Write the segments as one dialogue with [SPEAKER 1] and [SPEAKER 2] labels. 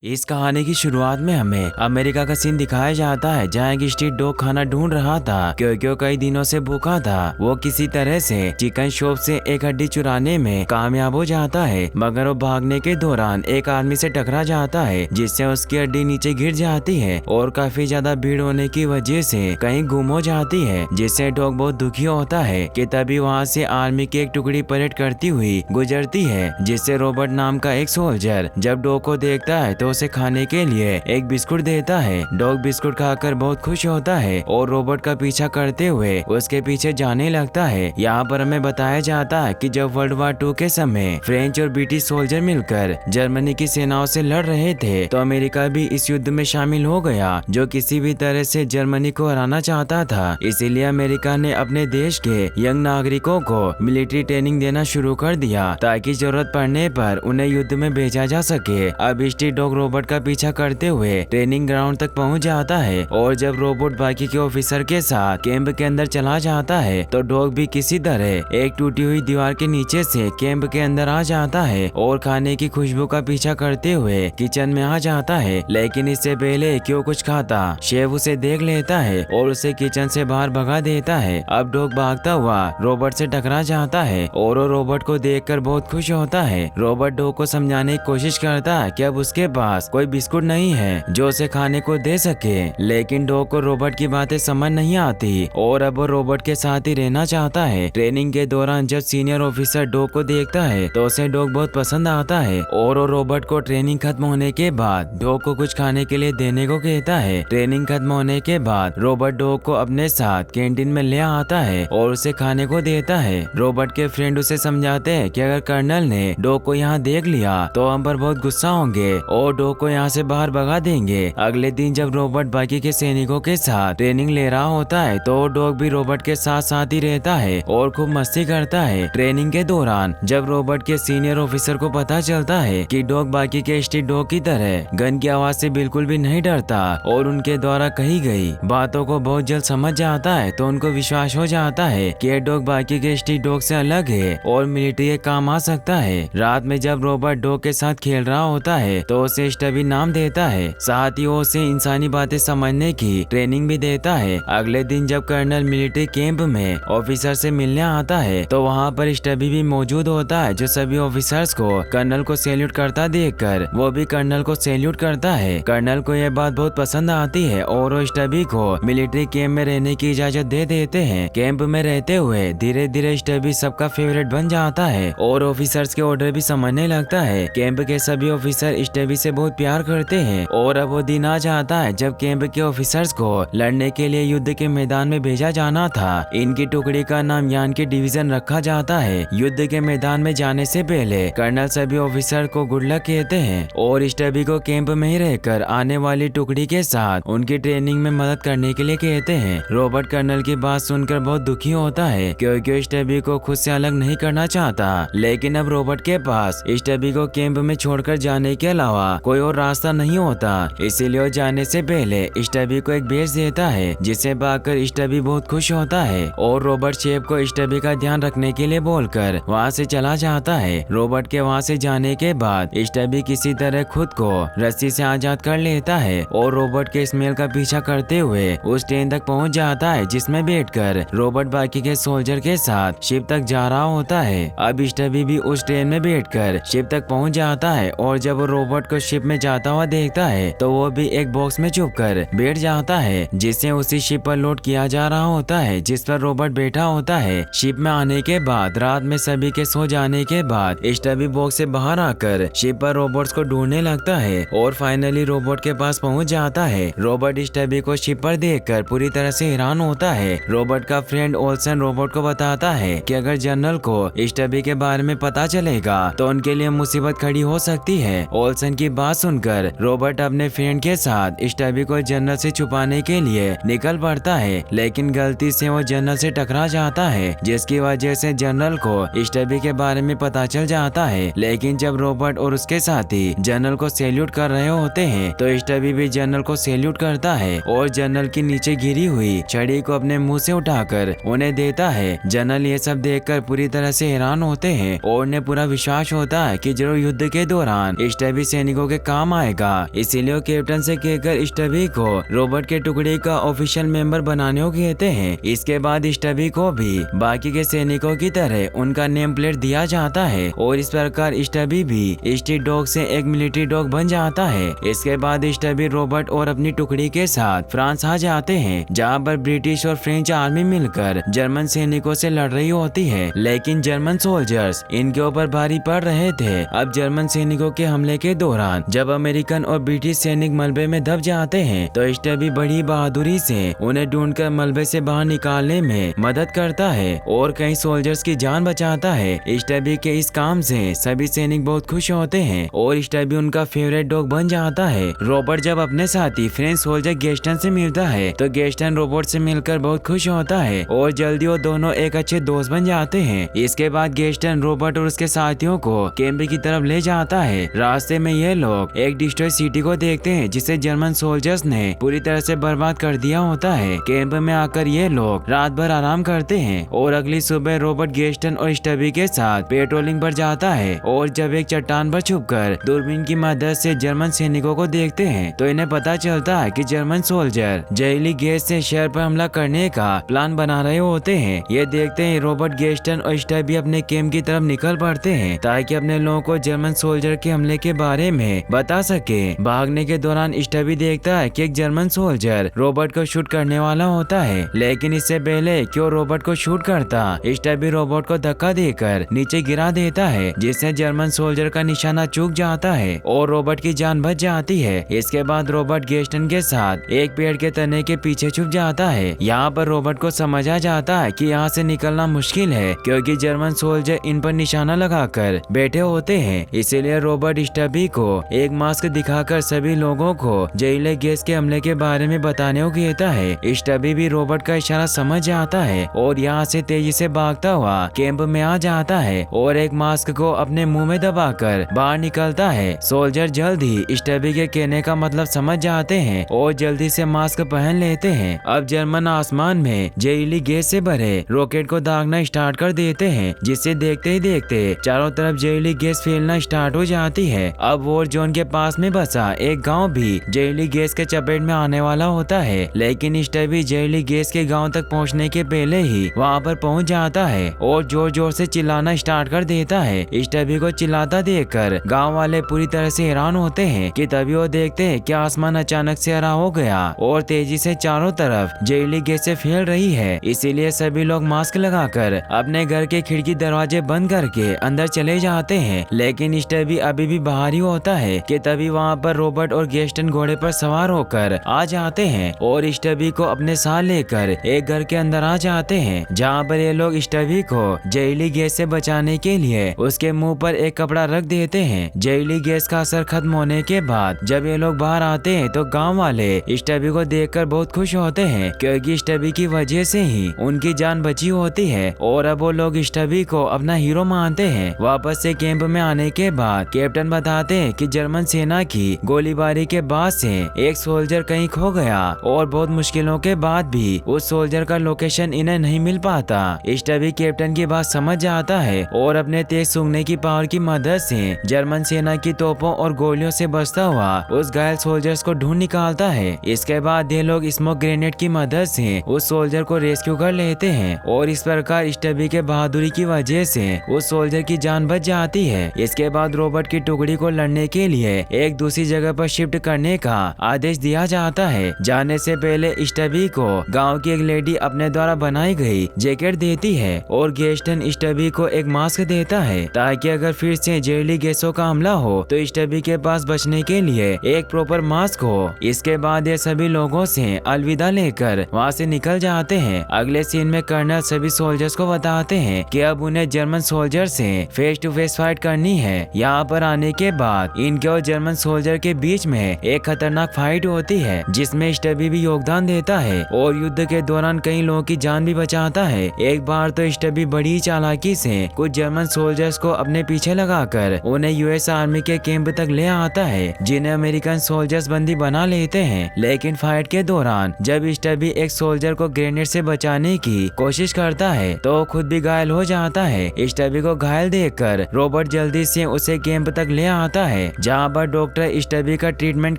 [SPEAKER 1] इस कहानी की शुरुआत में हमें अमेरिका का सीन दिखाया जाता है, जहाँ एक स्ट्रीट डॉग खाना ढूंढ रहा था क्योंकि वो कई दिनों से भूखा था। वो किसी तरह से चिकन शॉप से एक हड्डी चुराने में कामयाब हो जाता है, मगर वो भागने के दौरान एक आदमी से टकरा जाता है, जिससे उसकी हड्डी नीचे गिर जाती है और काफी ज्यादा भीड़ होने की वजह से कहीं गुम हो जाती है, जिससे डॉग बहुत दुखी होता है कि तभी वहाँ से आर्मी की एक टुकड़ी परेड करती हुई गुजरती है, जिससे रॉबर्ट नाम का एक सोल्जर जब डॉग को देखता है तो उसे खाने के लिए एक बिस्कुट देता है। डॉग बिस्कुट खाकर बहुत खुश होता है और रॉबर्ट का पीछा करते हुए उसके पीछे जाने लगता है। यहाँ पर हमें बताया जाता है कि जब वर्ल्ड वार 2 के समय फ्रेंच और ब्रिटिश सोल्जर मिलकर जर्मनी की सेनाओं से लड़ रहे थे, तो अमेरिका भी इस युद्ध में शामिल हो गया, जो किसी भी तरह से जर्मनी को हराना चाहता था। इसीलिए अमेरिका ने अपने देश के यंग नागरिकों को मिलिट्री ट्रेनिंग देना शुरू कर दिया, ताकि जरूरत पड़ने पर उन्हें युद्ध में भेजा जा सके। अब स्ट्रीट डॉग रॉबर्ट का पीछा करते हुए ट्रेनिंग ग्राउंड तक पहुंच जाता है, और जब रॉबर्ट बाकी के ऑफिसर के साथ कैंप के अंदर चला जाता है तो डॉग भी किसी तरह एक टूटी हुई दीवार के नीचे से कैंप के अंदर आ जाता है और खाने की खुशबू का पीछा करते हुए किचन में आ जाता है। लेकिन इससे पहले कि वो कुछ खाता, शेफ उसे देख लेता है और उसे किचन से बाहर भगा देता है। अब डॉग भागता हुआ रॉबर्ट से टकरा जाता है और वो रॉबर्ट को देखकर बहुत खुश होता है। रॉबर्ट डॉग को समझाने की कोशिश करता है कि अब उसके पास कोई बिस्कुट नहीं है जो उसे खाने को दे सके, लेकिन डॉग को रॉबर्ट की बातें समझ नहीं आती और अब वो रॉबर्ट के साथ ही रहना चाहता है। ट्रेनिंग के दौरान जब सीनियर ऑफिसर डॉग को देखता है तो उसे डॉग बहुत पसंद आता है और वो रॉबर्ट को ट्रेनिंग खत्म होने के बाद डॉग को कुछ खाने के लिए देने को कहता है। ट्रेनिंग खत्म होने के बाद रॉबर्ट डॉग को अपने साथ कैंटीन में ले आता है और उसे खाने को देता है। रॉबर्ट के फ्रेंड उसे समझाते हैं कि अगर कर्नल ने डॉग को यहाँ देख लिया तो हम पर बहुत गुस्सा होंगे और डॉग को यहाँ से बाहर भगा देंगे। अगले दिन जब रॉबर्ट बाकी के सैनिकों के साथ ट्रेनिंग ले रहा होता है तो डॉग भी रॉबर्ट के साथ साथ ही रहता है और खूब मस्ती करता है। ट्रेनिंग के दौरान जब रॉबर्ट के सीनियर ऑफिसर को पता चलता है कि डॉग बाकी के स्ट्रीट डॉग की तरह गन की आवाज से बिल्कुल भी नहीं डरता और उनके द्वारा कही गई बातों को बहुत जल्द समझ जाता है, तो उनको विश्वास हो जाता है कि यह डॉग बाकी के स्ट्रीट डॉग से अलग है और मिलिट्री के काम आ सकता है। रात में जब रॉबर्ट डॉग के साथ खेल रहा होता है तो उसे स्टबी नाम देता है, साथ ही वो उसे इंसानी बातें समझने की ट्रेनिंग भी देता है। अगले दिन जब कर्नल मिलिट्री कैंप में ऑफिसर से मिलने आता है तो वहाँ पर स्टबी भी मौजूद होता है, जो सभी ऑफिसर्स को कर्नल को सैल्यूट करता देखकर वो भी कर्नल को सैल्यूट करता है। कर्नल को यह बात बहुत पसंद आती है और वो स्टबी को मिलिट्री कैंप में रहने की इजाजत दे देते हैं। कैंप में रहते हुए धीरे धीरे स्टबी सबका फेवरेट बन जाता है और ऑफिसर्स के ऑर्डर भी समझने लगता है। कैंप के सभी ऑफिसर स्टबी से बहुत प्यार करते हैं और अब वो दिन आ जाता है जब कैंप के ऑफिसर्स को लड़ने के लिए युद्ध के मैदान में भेजा जाना था। इनकी टुकड़ी का नाम यान की डिवीजन रखा जाता है। युद्ध के मैदान में जाने से पहले कर्नल सभी ऑफिसर को गुड लक कहते हैं और स्टबी को कैंप में ही रहकर आने वाली टुकड़ी के साथ उनकी ट्रेनिंग में मदद करने के लिए कहते हैं। रॉबर्ट कर्नल की बात सुनकर बहुत दुखी होता है क्योंकि स्टबी को खुद से अलग नहीं करना चाहता, लेकिन अब रॉबर्ट के पास स्टबी को कैंप में छोड़कर जाने के अलावा कोई और रास्ता नहीं होता। इसीलिए वो जाने से पहले स्टबी को एक बेच देता है, जिसे पाकर स्टबी बहुत खुश होता है और रॉबर्ट शेफ को स्टबी का ध्यान रखने के लिए बोलकर वहाँ से चला जाता है। रॉबर्ट के वहाँ से जाने के बाद स्टबी किसी तरह खुद को रस्सी से आजाद कर लेता है और रॉबर्ट के स्मेल का पीछा करते हुए उस ट्रेन तक पहुँच जाता है, जिसमें बैठकर रॉबर्ट बाकी के सोल्जर के साथ शिप तक जा रहा होता है। अब स्टबी भी उस ट्रेन में बैठकर शिप तक पहुँच जाता है और जब वो रॉबर्ट को शिप में जाता हुआ देखता है तो वो भी एक बॉक्स में छुपकर बैठ जाता है, जिसे उसी शिप पर लोड किया जा रहा होता है जिस पर रॉबर्ट बैठा होता है। शिप में आने के बाद रात में सभी के सो जाने के बाद स्टबी बॉक्स से बाहर आकर शिप पर रॉबर्ट को ढूंढने लगता है और फाइनली रॉबर्ट के पास पहुंच जाता है। रॉबर्ट स्टबी को शिप पर देखकर पूरी तरह से हैरान होता है। रॉबर्ट का फ्रेंड ओल्सन रॉबर्ट को बताता है कि अगर जनरल को स्टबी के बारे में पता चलेगा तो उनके लिए मुसीबत खड़ी हो सकती है। ओल्सन की बात सुनकर रॉबर्ट अपने फ्रेंड के साथ स्टबी को जनरल से छुपाने के लिए निकल पड़ता है, लेकिन गलती से वो जनरल से टकरा जाता है, जिसकी वजह से जनरल को स्टबी के बारे में पता चल जाता है। लेकिन जब रॉबर्ट और उसके साथी जनरल को सैल्यूट कर रहे होते हैं तो स्टबी भी जनरल को सैल्यूट करता है और जनरल की नीचे गिरी हुई छड़ी को अपने मुंह से उठाकर उन्हें देता है। जनरल ये सब देखकर पूरी तरह से हैरान होते हैं और उन्हें पूरा विश्वास होता है कि जरूर युद्ध के दौरान स्टबी सैनिकों के के काम आएगा। इसीलिए कैप्टन से कहकर स्टबी को रोबोट के टुकड़े का ऑफिशियल मेंबर बनाने को कहते हैं। इसके बाद स्टबी को भी बाकी के सैनिकों की तरह उनका नेम प्लेट दिया जाता है और इस प्रकार स्टबी भी स्ट्रीट डॉग से एक मिलिट्री डॉग बन जाता है। इसके बाद स्टबी रोबोट और अपनी टुकड़ी के साथ फ्रांस आ जाते हैं, जहाँ पर ब्रिटिश और फ्रेंच आर्मी मिलकर जर्मन सैनिकों से लड़ रही होती है, लेकिन जर्मन सोल्जर्स इनके ऊपर भारी पड़ रहे थे। अब जर्मन सैनिकों के हमले के दौरान जब अमेरिकन और ब्रिटिश सैनिक मलबे में दब जाते हैं तो स्टबी बड़ी बहादुरी से उन्हें ढूंढकर मलबे से बाहर निकालने में मदद करता है और कई सोल्जर्स की जान बचाता है। स्टबी के इस काम से सभी सैनिक बहुत खुश होते हैं और स्टबी उनका फेवरेट डॉग बन जाता है। रोबोट जब अपने साथी फ्रेंच सोल्जर गेस्टन से मिलता है तो गेस्टन रोबोट से मिलकर बहुत खुश होता है और जल्दी वो दोनों एक अच्छे दोस्त बन जाते हैं। इसके बाद गेस्टन रोबोट और उसके साथियों को कैंप की तरफ ले जाता है। रास्ते में ये लोग एक डिस्ट्रॉय सिटी को देखते हैं जिसे जर्मन सोल्जर्स ने पूरी तरह से बर्बाद कर दिया होता है। कैंप में आकर ये लोग रात भर आराम करते हैं और अगली सुबह रोबोट गेस्टन और स्टबी के साथ पेट्रोलिंग पर जाता है और जब एक चट्टान पर छुपकर दूरबीन की मदद से जर्मन सैनिकों को देखते हैं तो इन्हें पता चलता है कि जर्मन सोल्जर जहरीली गैस से शहर पर हमला करने का प्लान बना रहे होते हैं। ये देखते हैं रोबोट गेस्टन और स्टबी अपने कैंप की तरफ निकल पड़ते हैं ताकि अपने लोगों को जर्मन सोल्जर के हमले के बारे में बता सके। भागने के दौरान स्टबी देखता है कि एक जर्मन सोल्जर रोबोट को शूट करने वाला होता है, लेकिन इससे पहले कि वो रोबोट को शूट करता स्टबी रोबोट को धक्का देकर नीचे गिरा देता है, जिससे जर्मन सोल्जर का निशाना चूक जाता है और रोबोट की जान बच जाती है। इसके बाद रोबोट गेस्टन के साथ एक पेड़ के तने के पीछे छुप जाता है। यहाँ पर रोबोट को समझ आ जाता है कि यहाँ से निकलना मुश्किल है क्योंकि जर्मन सोल्जर इन पर निशाना लगाकर बैठे होते हैं। इसीलिए रोबोट स्टबी को एक मास्क दिखाकर सभी लोगों को जहरीले गैस के हमले के बारे में बताने को कहता है। स्टबी भी रोबोट का इशारा समझ जाता है और यहाँ से तेजी से भागता हुआ कैंप में आ जाता है और एक मास्क को अपने मुंह में दबाकर बाहर निकलता है। सोल्जर जल्द ही स्टबी के कहने का मतलब समझ जाते हैं और जल्दी से मास्क पहन लेते हैं। अब जर्मन आसमान में जहरीली गैस से भरे रॉकेट को दागना स्टार्ट कर देते हैं, जिससे देखते ही देखते चारों तरफ जहरीली गैस फैलना स्टार्ट हो जाती है। अब वॉर जोन के पास में बसा एक गांव भी जहरीली गैस के चपेट में आने वाला होता है, लेकिन स्टबी जहरीली गैस के गांव तक पहुंचने के पहले ही वहां पर पहुंच जाता है और जोर जोर से चिल्लाना स्टार्ट कर देता है। स्टबी को चिल्लाता देखकर गाँव वाले पूरी तरह से हैरान होते हैं कि तभी वो देखते हैं कि आसमान अचानक से हरा हो गया और तेजी से चारों तरफ जहरीली गैस से फैल रही है। इसीलिए सभी लोग मास्क लगाकर अपने घर के खिड़की दरवाजे बंद करके अंदर चले जाते हैं, लेकिन स्टबी अभी भी बाहर ही होता है कि तभी वहाँ पर रोबोट और गेस्टन घोड़े पर सवार होकर आ जाते हैं और स्टबी को अपने साथ लेकर एक घर के अंदर आ जाते हैं, जहाँ पर ये लोग स्टबी को जहरीली गैस से बचाने के लिए उसके मुंह पर एक कपड़ा रख देते हैं। जहरीली गैस का असर खत्म होने के बाद जब ये लोग बाहर आते हैं तो गाँव वाले स्टबी को देखकर बहुत खुश होते हैं क्योंकि स्टबी की वजह से ही उनकी जान बची होती है और अब वो लोग स्टबी को अपना हीरो मानते हैं। वापस से कैंप में आने के बाद कैप्टन बताते हैं कि जर्मन सेना की गोलीबारी के बाद से एक सोल्जर कहीं खो गया और बहुत मुश्किलों के बाद भी उस सोल्जर का लोकेशन इन्हें नहीं मिल पाता। स्टबी कैप्टन की बात समझ जाता है और अपने तेज सूंघने की पावर की मदद से जर्मन सेना की तोपों और गोलियों से बचता हुआ उस घायल सोल्जर्स को ढूंढ निकालता है। इसके बाद ये लोग स्मोक ग्रेनेड की मदद से उस सोल्जर को रेस्क्यू कर लेते हैं और इस प्रकार स्टबी के बहादुरी की वजह से उस सोल्जर की जान बच जाती है। इसके बाद रोबोट की टुकड़ी को लड़ने के लिए एक दूसरी जगह पर शिफ्ट करने का आदेश दिया जाता है। जाने से पहले स्टबी को गांव की एक लेडी अपने द्वारा बनाई गई जैकेट देती है और गेस्टन स्टबी को एक मास्क देता है ताकि अगर फिर से जहरीली गैसों का हमला हो तो स्टबी के पास बचने के लिए एक प्रॉपर मास्क हो। इसके बाद ये सभी लोगों से अलविदा लेकर वहाँ से निकल जाते हैं। अगले सीन में कर्नल सभी सोल्जर्स को बताते हैं कि अब उन्हें जर्मन सोल्जर से फेस टू फेस फाइट करनी है। यहाँ पर आने के बाद इनके और जर्मन सोल्जर के बीच में एक खतरनाक फाइट होती है जिसमें स्टबी भी योगदान देता है और युद्ध के दौरान कई लोगों की जान भी बचाता है। एक बार तो स्टबी बड़ी चालाकी से कुछ जर्मन सोल्जर्स को अपने पीछे लगाकर उन्हें यूएस आर्मी के कैंप तक ले आता है, जिन्हें अमेरिकन सोल्जर्स बंदी बना लेते हैं। लेकिन फाइट के दौरान जब स्टबी एक सोल्जर को ग्रेनेड से बचाने की कोशिश करता है तो खुद भी घायल हो जाता है। स्टबी को घायल देखकर रोबोट जल्दी से उसे कैंप तक ले आता है जहाँ पर डॉक्टर स्टबी का ट्रीटमेंट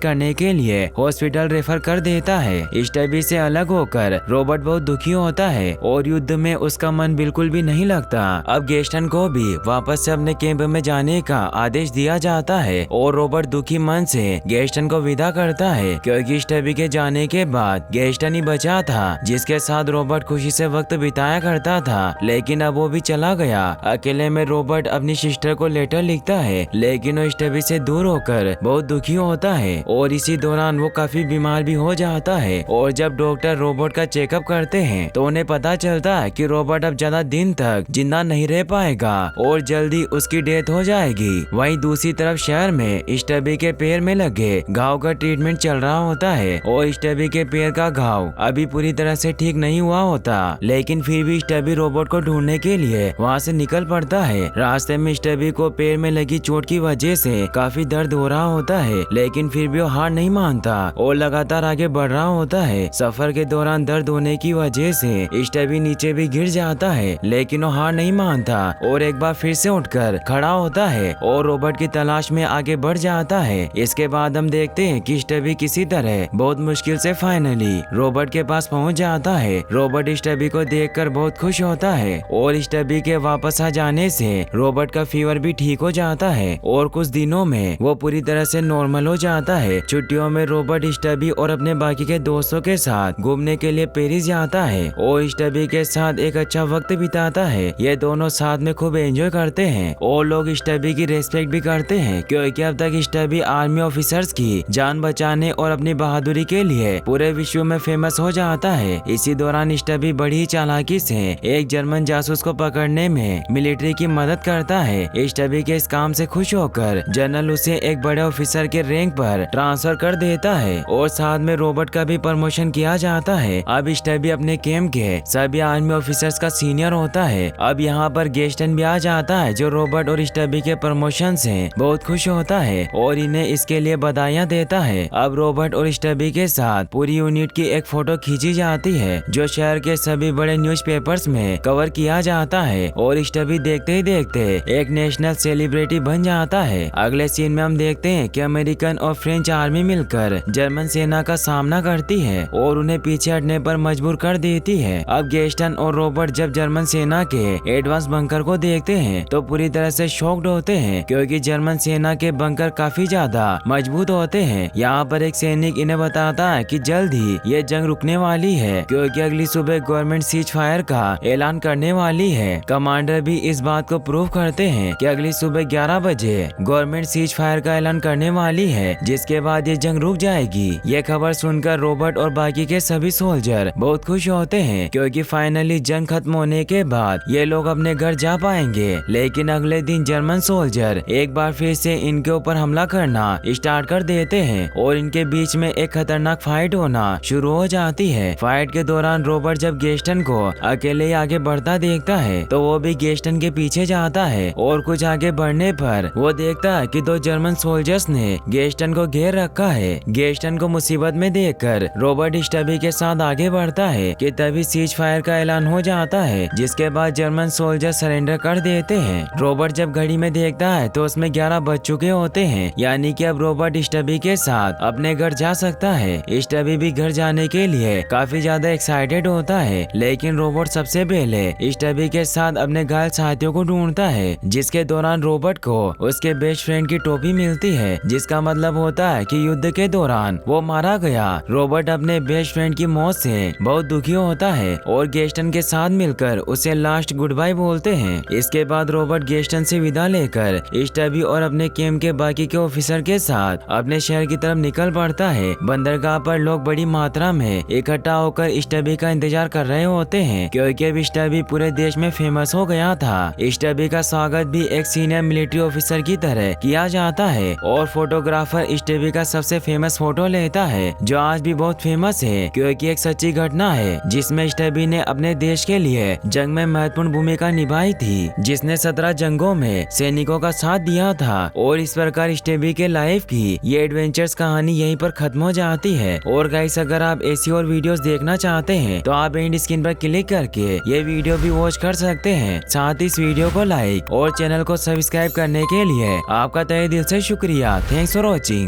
[SPEAKER 1] करने के लिए हॉस्पिटल रेफर कर देता है। स्टबी से अलग होकर रॉबर्ट बहुत दुखी होता है और युद्ध में उसका मन बिल्कुल भी नहीं लगता। अब गेस्टन को भी वापस से अपने कैंप में जाने का आदेश दिया जाता है और रॉबर्ट दुखी मन से गेस्टन को विदा करता है, क्योंकि स्टबी के जाने के बाद गेस्टन ही बचा था जिसके साथ रॉबर्ट खुशी से वक्त बिताया करता था। लेकिन अब वो भी चला गया। अकेले में रॉबर्ट अपनी सिस्टर को लेटर लिखता है, लेकिन वो स्टबी से दूर होकर बहुत दुखी होता है और इसी दौरान वो काफी बीमार भी हो जाता है। और जब डॉक्टर रॉबर्ट का चेकअप करते हैं तो उन्हें पता चलता है कि रॉबर्ट अब ज्यादा दिन तक जिंदा नहीं रह पाएगा और जल्दी उसकी डेथ हो जाएगी। वहीं दूसरी तरफ शहर में स्टबी के पैर में लगे घाव का ट्रीटमेंट चल रहा होता है और स्टबी के पैर का घाव अभी पूरी तरह से ठीक नहीं हुआ होता, लेकिन फिर भी स्टबी रॉबर्ट को ढूंढने के लिए वहाँ से निकल पड़ता है। रास्ते में स्टबी को पैर में लगी चोट की वजह से काफी दर्द हो रहा होता है, लेकिन फिर भी वो हार नहीं मानता और लगातार आगे बढ़ रहा होता है। सफर के दौरान दर्द होने की वजह से स्टबी नीचे भी गिर जाता है, लेकिन वो हार नहीं मानता और एक बार फिर से उठकर खड़ा होता है और रॉबर्ट की तलाश में आगे बढ़ जाता है। इसके बाद हम देखते हैं कि स्टबी किसी तरह बहुत मुश्किल से फाइनली रॉबर्ट के पास पहुंच जाता है। रॉबर्ट स्टबी को देखकर बहुत खुश होता है और स्टबी के वापस आ जाने से रॉबर्ट का फीवर भी ठीक हो जाता है और कुछ दिनों में वो पूरी तरह से नॉर्मल हो जाता है। छुट्टियों में रॉबर्ट स्टबी और अपने बाकी के दोस्तों के साथ घूमने के लिए पेरिस जाता है और स्टबी के साथ एक अच्छा वक्त बिताता है। ये दोनों साथ में खूब एंजॉय करते हैं और लोग स्टबी की रेस्पेक्ट भी करते हैं, क्योंकि अब तक स्टबी आर्मी ऑफिसर्स की जान बचाने और अपनी बहादुरी के लिए पूरे विश्व में फेमस हो जाता है। इसी दौरान स्टबी बड़ी चालाकी से एक जर्मन जासूस को पकड़ने में मिलिट्री की मदद करता है। स्टबी के इस काम से खुश होकर जनरल उसे एक बड़े ऑफिसर के रैंक पर ट्रांसफर कर देता है और साथ में रॉबर्ट का भी प्रमोशन किया जाता है। अब स्टबी अपने कैंप के सभी आर्मी ऑफिसर्स का सीनियर होता है। अब यहाँ पर गेस्टन भी आ जाता है जो रॉबर्ट और स्टबी के प्रमोशन से बहुत खुश होता है और इन्हें इसके लिए बधाइयाँ देता है। अब रॉबर्ट और स्टबी के साथ पूरी यूनिट की एक फोटो खींची जाती है जो शहर के सभी बड़े न्यूज़पेपर्स में कवर किया जाता है और स्टबी देखते ही देखते एक नेशनल सेलिब्रिटी बन जाता है। अगले सीन में हम देखते हैं कि अमेरिकन और फ्रेंच आर्मी मिलकर जर्मन सेना का सामना करती है और उन्हें पीछे हटने पर मजबूर कर देती है। अब गेस्टन और रॉबर्ट जब जर्मन सेना के एडवांस बंकर को देखते हैं तो पूरी तरह से शॉक्ड होते हैं, क्योंकि जर्मन सेना के बंकर काफी ज्यादा मजबूत होते हैं। यहाँ पर एक सैनिक इन्हें बताता है कि जल्द ही ये जंग रुकने वाली है, क्योंकि अगली सुबह गवर्नमेंट सीज फायर का ऐलान करने वाली है। कमांडर भी इस बात को प्रूव करते हैं कि अगली सुबह 11 बजे गवर्नमेंट सीज फायर का ऐलान करने वाली है, जिसके बाद ये जंग रुक जाएगी। ये खबर सुनकर रॉबर्ट और बाकी के सभी सोल्जर बहुत खुश होते हैं, क्योंकि फाइनली जंग खत्म होने के बाद ये लोग अपने घर जा पाएंगे। लेकिन अगले दिन जर्मन सोल्जर एक बार फिर से इनके ऊपर हमला करना स्टार्ट कर देते हैं और इनके बीच में एक खतरनाक फाइट होना शुरू हो जाती है। फाइट के दौरान रॉबर्ट जब गेस्टन को अकेले ही आगे बढ़ता देखता है तो वो भी गेस्टन के पीछे जाता है और कुछ आगे बढ़ने पर वो देखता है कि दो जर्मन सोल्जर्स ने गेस्टन को घेर रखा है। गेस्टन को मुसीबत में देखकर रॉबर्ट स्टबी के साथ आगे बढ़ता है कि तभी सीज फायर का ऐलान हो जाता है, जिसके बाद जर्मन सोल्जर सरेंडर कर देते हैं। रॉबर्ट जब घड़ी में देखता है तो उसमें 11 बज चुके होते हैं, यानी कि अब रॉबर्ट स्टबी के साथ अपने घर जा सकता है। स्टबी भी घर जाने के लिए काफी ज्यादा एक्साइटेड होता है, लेकिन रॉबर्ट सबसे पहले स्टबी के साथ अपने घायल साथियों को ढूंढता है, जिसके दौरान रॉबर्ट को उसके बेस्ट फ्रेंड की टोपी मिलती है, जिसका मतलब होता है कि युद्ध के दौरान वो मारा गया। रॉबर्ट अपने बेस्ट फ्रेंड की मौत से बहुत दुखी होता है और गेस्टन के साथ मिलकर उसे लास्ट गुड बाय बोलते हैं। इसके बाद रॉबर्ट गेस्टन से विदा लेकर स्टबी और अपने कैंप के बाकी के ऑफिसर के साथ अपने शहर की तरफ निकल पड़ता है। बंदरगाह पर लोग बड़ी मात्रा में इकट्ठा होकर स्टबी का इंतजार कर रहे होते हैं, क्योंकि अब स्टबी पूरे देश में फेमस हो गया था। स्टबी का स्वागत भी एक सीनियर मिलिट्री ऑफिसर की तरह किया जाता है और फोटोग्राफर स्टबी का सबसे फेमस फोटो लेता है, जो आज भी बहुत फेमस है, क्योंकि एक सच्ची घटना है जिसमें स्टबी ने अपने देश के लिए जंग में महत्वपूर्ण भूमिका निभाई थी, जिसने 17 जंगों में सैनिकों का साथ दिया था। और इस प्रकार स्टबी के लाइफ की ये एडवेंचर्स कहानी यहीं पर खत्म हो जाती है। और गाइस, अगर आप ऐसी और वीडियोस देखना चाहते हैं तो आप एंड स्क्रीन पर क्लिक करके ये वीडियो भी वॉच कर सकते हैं। साथ ही इस वीडियो को लाइक और चैनल को सब्सक्राइब करने के लिए आपका तहे तहे दिल से शुक्रिया। Thanks for watching.